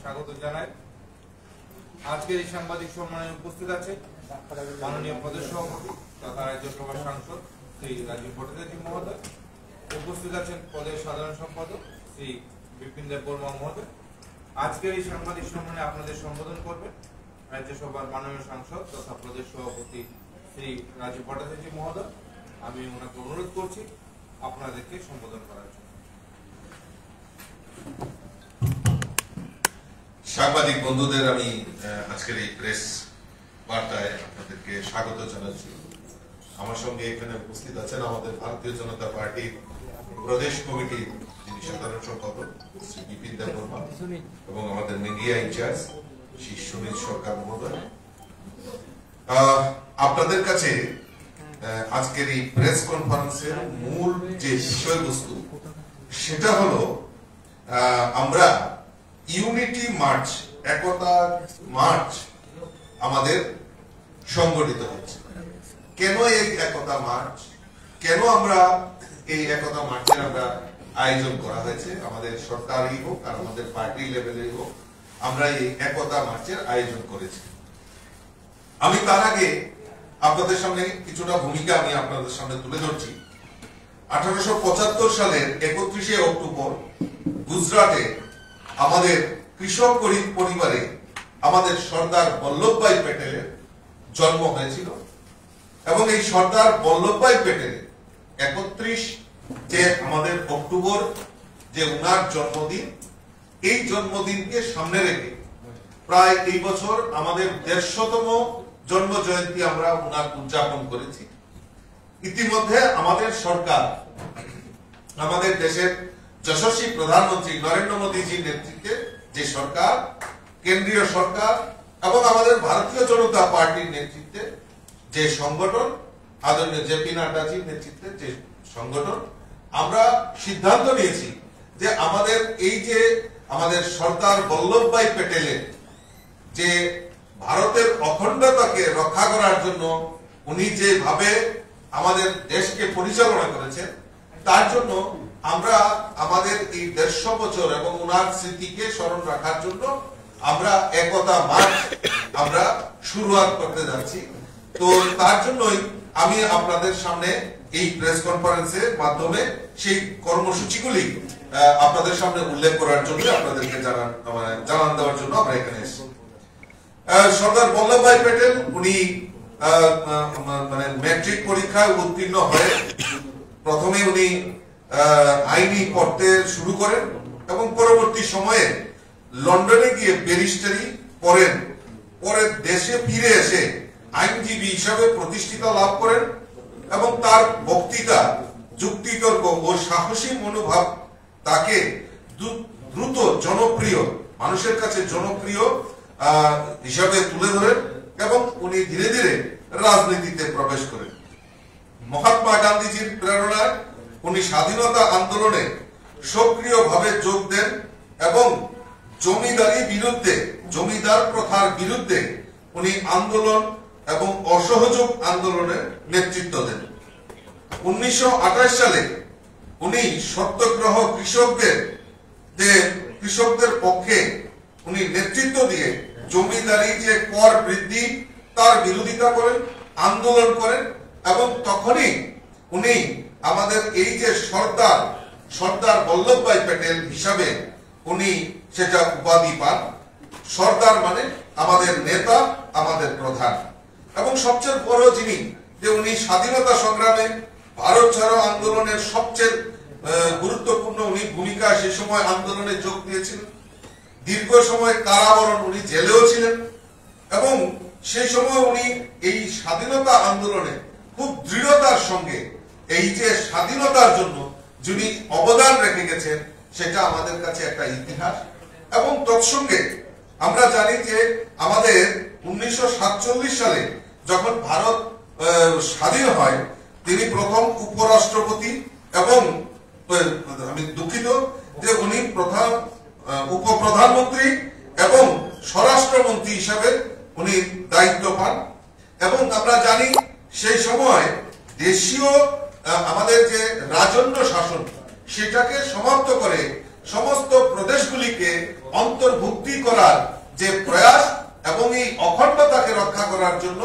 স্বাগত জানাই। আজকের এই সাংবাদিক সম্মেলনে উপস্থিত আছে মাননীয় প্রদেশ সভাপতি তথা রাজ্যসভার সাংসদ শ্রী রাজীব ভট্টাচার্য মহোদয়, উপস্থিত আছেন প্রদেশ সাধারণ সম্পাদক শ্রী বিপিন দেব বর্মা মহোদয়। আজকের এই সাংবাদিক সম্মেলনে আপনাদের সম্বোধন করবেন রাজ্যসভার মাননীয় সাংসদ তথা প্রদেশ সভাপতি শ্রী রাজীব ভট্টাচার্য মহোদয়। আমি ওনাকে অনুরোধ করছি আপনাদেরকে সম্বোধন করার জন্য। সাংবাদিক বন্ধুদের আমি আজকের এই প্রেস বার্তায় আপনাদেরকে স্বাগত জানাচ্ছি। আমার সঙ্গে এখানে উপস্থিত আছেন আমাদের ভারতীয় জনতা পার্টির প্রদেশ কমিটির যিনি সাধারণ সম্পাদক শ্রী বিপিন দেব বর্মা এবং আমাদের মিডিয়া ইনচার্জ শ্রী সুনীল সরকার মহোদয়। আপনাদের কাছে আজকের এই প্রেস কনফারেন্সের মূল যে বিষয়বস্তু সেটা হলো আমরা ইউনিটি মার্চ, একতা মার্চ আমাদের সংগঠিত হচ্ছে। কেন এই একতা মার্চ, কেন আমরা এই একতা মার্চের আমরা আয়োজন করা হয়েছে, আমাদের সরকারি হোক আর আমাদের পার্টি লেভেলে হোক, আমরা এই একতা মার্চের আয়োজন করেছি। আমি তার আগে আপনাদের সামনে কিছুটা ভূমিকা আমি আপনাদের সামনে তুলে ধরছি। 1875 সালের 31শে অক্টোবর গুজরাটে আমাদের কৃষক গরিব পরিবারে আমাদের সর্দার বল্লভভাই প্যাটেলের জন্ম হয়েছিল এবং এই সর্দার বল্লভভাই প্যাটেলের 31 যে আমাদের অক্টোবর যে উনার জন্মদিন, এই জন্মদিনকে সামনে রেখে প্রায় এই বছর আমাদের 150তম জন্ম জয়ন্তী আমরা উনার উদযাপন করেছি। ইতিমধ্যে আমাদের সরকার, আমাদের দেশের যশস্বী প্রধানমন্ত্রী নরেন্দ্র মোদীজির নেতৃত্বে যে সরকার, কেন্দ্রীয় সরকার এবং আমাদের ভারতীয় জনতা পার্টির নেতৃত্বে যে সংগঠন, আদরণীয় জেপি নাড্ডাজির নেতৃত্বে যে সংগঠন, আমরা সিদ্ধান্ত নিয়েছি যে আমাদের এই যে আমাদের সর্দার বল্লভভাই প্যাটেলের যে ভারতের অখণ্ডতাকে রক্ষা করার জন্য উনি যেভাবে আমাদের দেশকে পরিচালনা করেছেন, তার জন্য আমরা আমাদের এই 150 বছর এবং উনার স্মৃতিকে স্মরণ রাখার জন্য আমরা একতা মার্চ আমরা শুরুয়াত করতে যাচ্ছি। তো তার জন্যই আমি আপনাদের সামনে এই প্রেস কনফারেন্সের মাধ্যমে সেই কর্মসূচিগুলি আপনাদের সামনে উল্লেখ করার জন্য, আপনাদেরকে জানান দেওয়ার জন্য আমরা এখানে এসেছি। সর্দার বল্লভভাই প্যাটেল উনি মানে ম্যাট্রিক পরীক্ষায় উত্তীর্ণ হয়ে প্রথমে উনি আইনি পড়তে শুরু করেন এবং পরবর্তী সময়ে লন্ডনে গিয়ে ব্যারিস্টারি পড়েন। পরে দেশে ফিরে এসে আইনজীবী হিসাবে প্রতিষ্ঠিতা লাভ করেন এবং তার বক্তৃতা, যুক্তিতর্ক ও সাহসী মনোভাব তাকে দ্রুত জনপ্রিয়, মানুষের কাছে জনপ্রিয় হিসাবে তুলে ধরেন এবং উনি ধীরে ধীরে রাজনীতিতে প্রবেশ করেন। মহাত্মা গান্ধীজির প্রেরণায় উনি স্বাধীনতা আন্দোলনে সক্রিয়ভাবে যোগ দেন এবং জমিদারি বিরুদ্ধে, জমিদার প্রথার বিরুদ্ধে উনি আন্দোলন এবং অসহযোগ আন্দোলনের নেতৃত্ব দেন। 1928 সালে উনি সত্যাগ্রহ কৃষকদের পক্ষে উনি নেতৃত্ব দিয়ে জমিদারি যে কর বৃদ্ধি তার বিরোধিতা করেন, আন্দোলন করেন এবং তখনই উনি আমাদের এই যে সর্দার বল্লভভাই প্যাটেল হিসাবে উনি সেটা উপাধি পান। সর্দার মানে আমাদের নেতা, আমাদের প্রধান। এবং সবচেয়ে বড় যিনি, যে উনি স্বাধীনতা সংগ্রামে, ভারত ছাড়ো আন্দোলনের সবচেয়ে গুরুত্বপূর্ণ উনি ভূমিকা সে সময় আন্দোলনে যোগ দিয়েছিলেন। দীর্ঘ সময় কারাবরণ, উনি জেলেও ছিলেন এবং সেই সময় উনি এই স্বাধীনতা আন্দোলনে খুব দৃঢ়তার সঙ্গে এই যে স্বাধীনতার জন্য যিনি অবদান রেখে গেছেন সেটা আমাদের কাছে একটা ইতিহাস। এবং তৎসঙ্গে আমরা জানি যে আমাদের 1947 সালে যখন ভারত স্বাধীন হয়, তিনি প্রথম উপরাষ্ট্রপতি এবং আমি দুঃখিত যে উনি প্রথম উপপ্রধানমন্ত্রী এবং স্বরাষ্ট্রমন্ত্রী হিসাবে উনি দায়িত্ব পান। এবং আমরা জানি সেই সময় দেশীয় আমাদের যে রাজন্য শাসন সেটাকে সমাপ্ত করে সমস্ত প্রদেশগুলিকে অন্তর্ভুক্তি করার যে প্রয়াস এবং এই অখণ্ডতাকে রক্ষা করার জন্য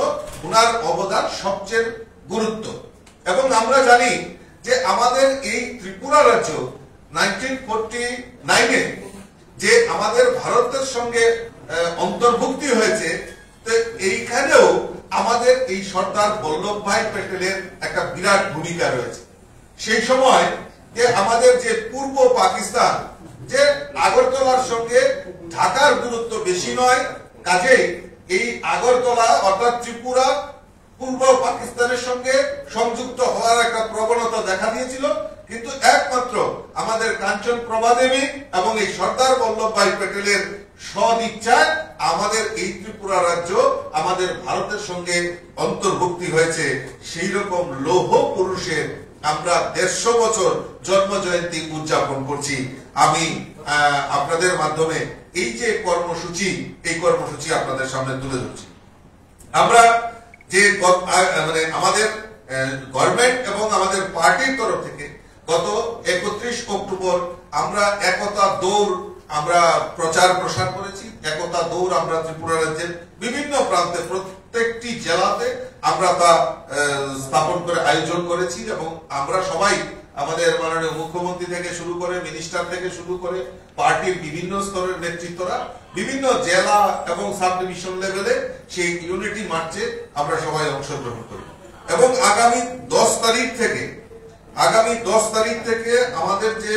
ওনার অবদান সবচেয়ে গুরুত্ব। এবং আমরা জানি যে আমাদের এই ত্রিপুরা রাজ্য 1949-এ যে আমাদের ভারতের সঙ্গে অন্তর্ভুক্তি হয়েছে, তো এইখানেও আমাদের এই সর্দার বল্লভভাই প্যাটেলের একটা বিরাট ভূমিকা রয়েছে। সেই সময় যে আমাদের যে পূর্ব পাকিস্তান, যে আগরতলার সঙ্গে ঢাকার দূরত্ব বেশি নয়, কাজেই এই আগরতলা অর্থাৎ ত্রিপুরা পূর্ব পাকিস্তানের সঙ্গে সংযুক্ত হওয়ার একটা প্রবণতা দেখা দিয়েছিল, কিন্তু একমাত্র আমাদের কাঞ্চন প্রভা দেবী এবং এই সর্দার বল্লভভাই প্যাটেলের সদিচ্ছায় আমাদের এই ত্রিপুরা রাজ্য আমাদের ভারতের সঙ্গে অন্তর্ভুক্তি হয়েছে। সেই রকম লৌহ পুরুষের আমরা 150 বছর জন্ম জয়ন্তী উদযাপন করছি। আমি আপনাদের মাধ্যমে এই যে কর্মসূচি, এই কর্মসূচি আপনাদের সামনে তুলে ধরছি। আমরা যে মানে আমাদের গভর্নমেন্ট এবং আমাদের পার্টির তরফ থেকে গত 31 অক্টোবর আমরা একতা দৌড় আমরা প্রচার প্রসার করেছি। একতা দৌড় আমরা ত্রিপুরা রাজ্যের বিভিন্ন প্রান্তে প্রত্যেকটি জেলাতে আমরা তা স্থাপন করে আয়োজন করেছি এবং আমরা সবাই আমাদের মাননীয় মুখ্যমন্ত্রী থেকে শুরু করে মিনিস্টার থেকে শুরু করে পার্টির বিভিন্ন স্তরের নেতৃত্বরা বিভিন্ন জেলা এবং সাব ডিভিশন লেভেলে সেই ইউনিটি মার্চে আমরা সবাই অংশগ্রহণ করি। এবং আগামী 10 তারিখ থেকে আমাদের যে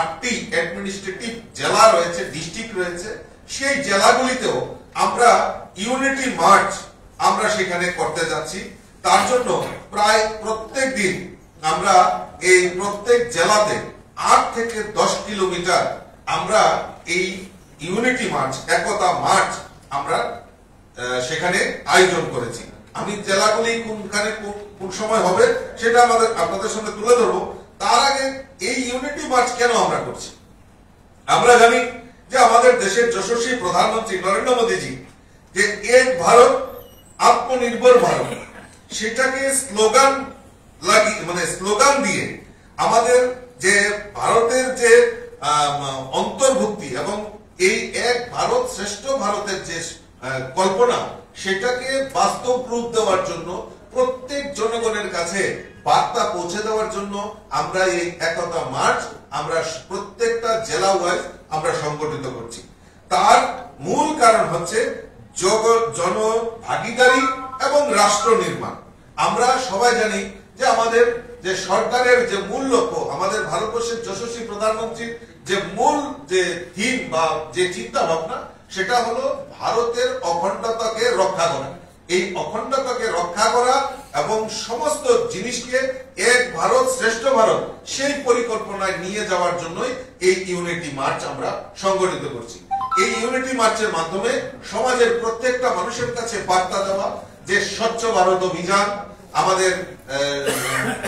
8টি অ্যাডমিনিস্ট্রেটিভ জেলা রয়েছে, ডিস্ট্রিক্ট রয়েছে, সেই জেলাগুলিতেও আমরা ইউনিটি মার্চ আমরা সেখানে করতে যাচ্ছি। তার জন্য প্রায় প্রত্যেক দিন আমরা এই প্রত্যেক জেলাতে 8 থেকে 10 কিলোমিটার আমরা এই ইউনিটি মার্চ, একতা মার্চ আমরা সেখানে আয়োজন করেছি। আমি জেলাগুলি কোনখানে কোন সময় হবে সেটা আপনাদের সামনে তুলে ধরবো। তার আগে এই ইউনিটি মার্চ কেন আমরা করছি? আমরা জানি যে আমাদের দেশের যশস্বী প্রধানমন্ত্রী নরেন্দ্র মোদীজি যে এক ভারত আত্মনির্ভর ভারত, সেটাকে স্লোগান স্লোগান দিয়ে আমাদের যে ভারতের যে অন্তর্ভুক্তি এবং এই এক ভারত শ্রেষ্ঠ ভারতের যে কল্পনা, সেটাকে বাস্তব রূপ দেওয়ার জন্য, প্রত্যেক জনগণের কাছে বার্তা পৌঁছে দেওয়ার জন্য আমরা এই একতা মার্চ আমরা প্রত্যেকটা জেলা ওয়াইজ আমরা সংগঠিত করছি। তার মূল কারণ হচ্ছে জন ভাগীদারি এবং রাষ্ট্র নির্মাণ। আমরা সবাই জানি যে আমাদের যে সরকারের যে মূল লক্ষ্য, আমাদের ভারতবর্ষের যশস্বী প্রধানমন্ত্রীর যে মূল যে থিম বা যে চিন্তা ভাবনা, সেটা হলো ভারতের অখণ্ডতাকে রক্ষা করা। এই অখণ্ডতাকে রক্ষা করা এবং সমস্ত জিনিসকে এক ভারত শ্রেষ্ঠ ভারত সেই পরিকল্পনায় নিয়ে যাওয়ার জন্যই এই ইউনিটি মার্চ আমরা সংগঠিত করছি। এই ইউনিটি মার্চের মাধ্যমে সমাজের প্রত্যেকটা মানুষের কাছে বার্তা দেওয়া যে স্বচ্ছ ভারত অভিযান, আমাদের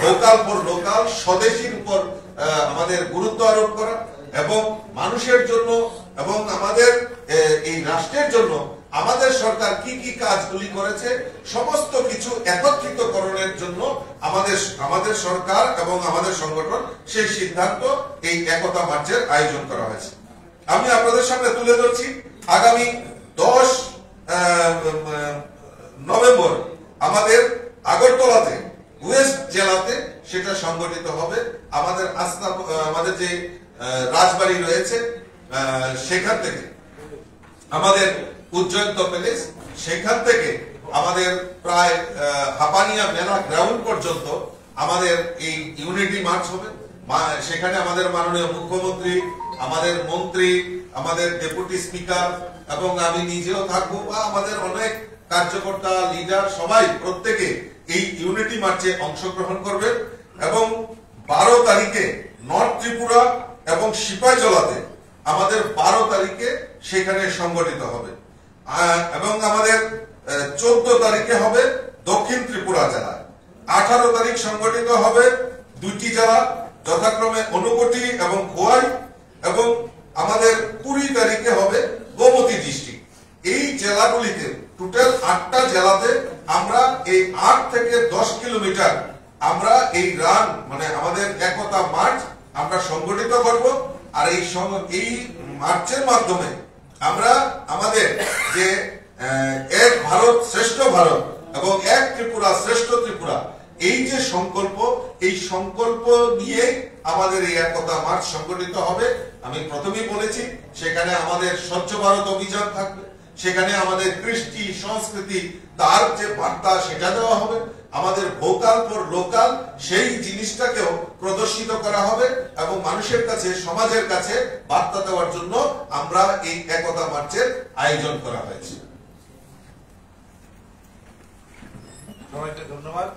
লোকাল ফর লোকাল, স্বদেশীর উপর আমাদের গুরুত্ব আরোপ করা এবং মানুষের জন্য এবং আমাদের এই রাষ্ট্রের জন্য আমাদের সরকার কি কি কাজগুলি করেছে সমস্ত কিছু একত্রিতকরণের জন্য আমাদের সরকার এবং আমাদের সংগঠন সেই সিদ্ধান্ত এই একতা মার্চের আয়োজন করা হয়েছে। আমি আপনাদের সামনে তুলে ধরছি আগামী 10 নভেম্বর আমাদের আগরতলাতে ওয়েস্ট জেলাতে সেটা সংগঠিত হবে। আমাদের যে রাজবাড়ি রয়েছে সেখান থেকে আমাদের উজ্জয়ন্ত প্যালেস, সেখান থেকে আমাদের প্রায় হাপানিয়া মেলা গ্রাউন্ড পর্যন্ত আমাদের এই ইউনিটি মার্চ হবে। সেখানে আমাদের মাননীয় মুখ্যমন্ত্রী, আমাদের মন্ত্রী, আমাদের ডেপুটি স্পিকার এবং আমি নিজেও থাকবো বা আমাদের অনেক কার্যকর্তা, লিডার সবাই প্রত্যেকে এই ইউনিটি মার্চে অংশগ্রহণ করবেন। এবং 12 তারিখে নর্থ ত্রিপুরা এবং সিপাহীজলাতে আমাদের 12 তারিখে সেখানে সংগঠিত হবে এবং আমাদের 14 তারিখে হবে দক্ষিণ ত্রিপুরা জেলায়। 18 তারিখ সংগঠিত হবে 2টি জেলা, যথাক্রমে অনুকোটি এবং খোয়াই, এবং আমাদের 20 তারিখে হবে গোমতী ডিস্ট্রিক্ট। এই জেলাগুলিতে টোটাল 8টা জেলাতে আমরা এই 8 থেকে 10 কিলোমিটার আমরা এই রান আমাদের একতা মার্চ আমরা সংগঠিত করব। আর এই মার্চের মাধ্যমে আমরা আমাদের যে এক ভারত শ্রেষ্ঠ ভারত এবং এক ত্রিপুরা শ্রেষ্ঠ ত্রিপুরা, এই যে সংকল্প, এই সংকল্প নিয়ে আমাদের এই একতা মার্চ সংগঠিত হবে। আমি প্রথমেই বলেছি, সেখানে আমাদের স্বচ্ছ ভারত অভিযান থাকবে, সেখানে আমাদের কৃষ্টি সংস্কৃতি তার যে বার্তা সেটা দেওয়া হবে, আমাদের ভোকাল ফর লোকাল সেই জিনিসটাকেও প্রদর্শিত করা হবে এবং মানুষের কাছে, সমাজের কাছে বার্তা দেওয়ার জন্য আমরা এই একতা মার্চের আয়োজন করা হয়েছে। সবাইকে ধন্যবাদ।